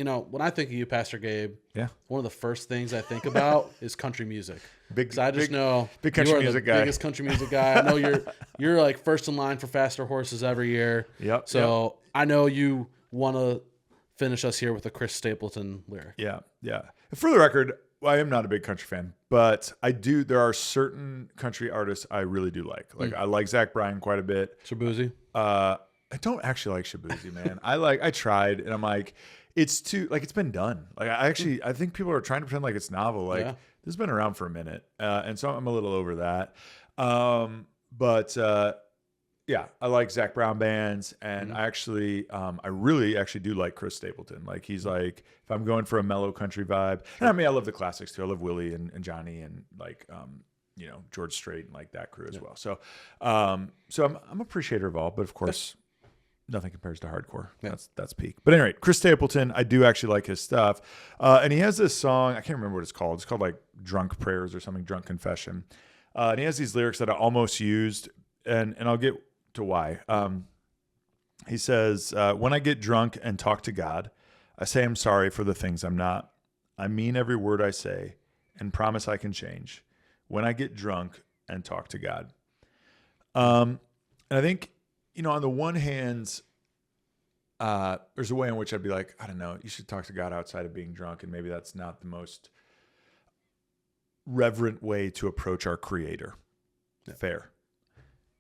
when I think of you, Pastor Gabe, Yeah. one of the first things I think about is country music. Big, 'Cause I just know big country you are music the guy. biggest country music guy. I know you're like first in line for Faster Horses every year. Yep. So I know you want to finish us here with a Chris Stapleton lyric. Yeah. Yeah. For the record, I am not a big country fan, but there are certain country artists I really do like. Like I like Zach Bryan quite a bit. Shabuzi. I don't actually like Shabuzi, man. I tried and I'm like, it's been done. Like I think people are trying to pretend like it's novel. Like this has been around for a minute. And so I'm a little over that. Yeah, I like Zach Brown bands, and I really actually do like Chris Stapleton. Like he's like, if I'm going for a mellow country vibe, and I mean, I love the classics too. I love Willie and Johnny and like, George Strait and like that crew as well. So, I'm appreciator of all, but of course, nothing compares to hardcore. Yeah. That's peak. But anyway, Chris Stapleton, I do actually like his stuff, and he has this song. I can't remember what it's called. It's called like Drunk Prayers or something, Drunk Confession, and he has these lyrics that I almost used, and I'll get to why. He says, when I get drunk and talk to God, I say I'm sorry for the things I'm not. I mean every word I say and promise I can change when I get drunk and talk to God. And I think, on the one hand, there's a way in which I'd be like, I don't know, you should talk to God outside of being drunk. And maybe that's not the most reverent way to approach our Creator. Yeah. Fair.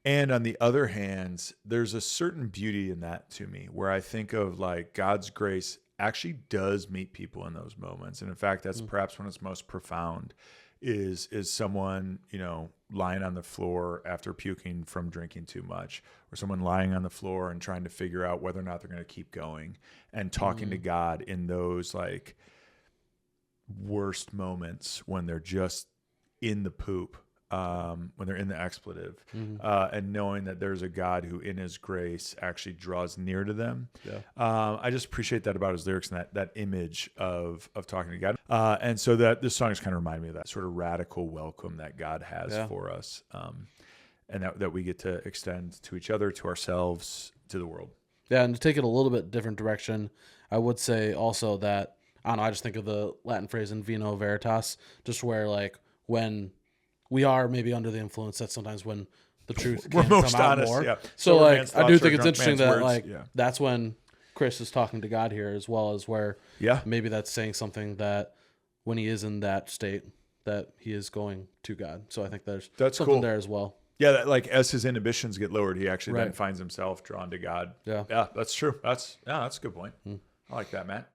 And on the other hand, there's a certain beauty in that to me where I think of like God's grace actually does meet people in those moments. And in fact, that's perhaps when it's most profound is someone, lying on the floor after puking from drinking too much, or someone lying on the floor and trying to figure out whether or not they're going to keep going and talking to God in those like worst moments when they're just in the poop. When they're in the expletive, and knowing that there's a God who in his grace actually draws near to them. Yeah. I just appreciate that about his lyrics and that image of talking to God. And so that this song is kind of reminding me of that sort of radical welcome that God has for us. And that we get to extend to each other, to ourselves, to the world. Yeah. And to take it a little bit different direction, I would say also that, I don't know, I just think of the Latin phrase in vino veritas, just where like when we are maybe under the influence, that's sometimes when the truth can come out more. Yeah. So like, I do think it's interesting that that's when Chris is talking to God here, as well as where maybe that's saying something that when he is in that state, that he is going to God. So I think there's something there as well. Yeah, that like as his inhibitions get lowered, he actually then finds himself drawn to God. Yeah, that's true. That's a good point. I like that, Matt.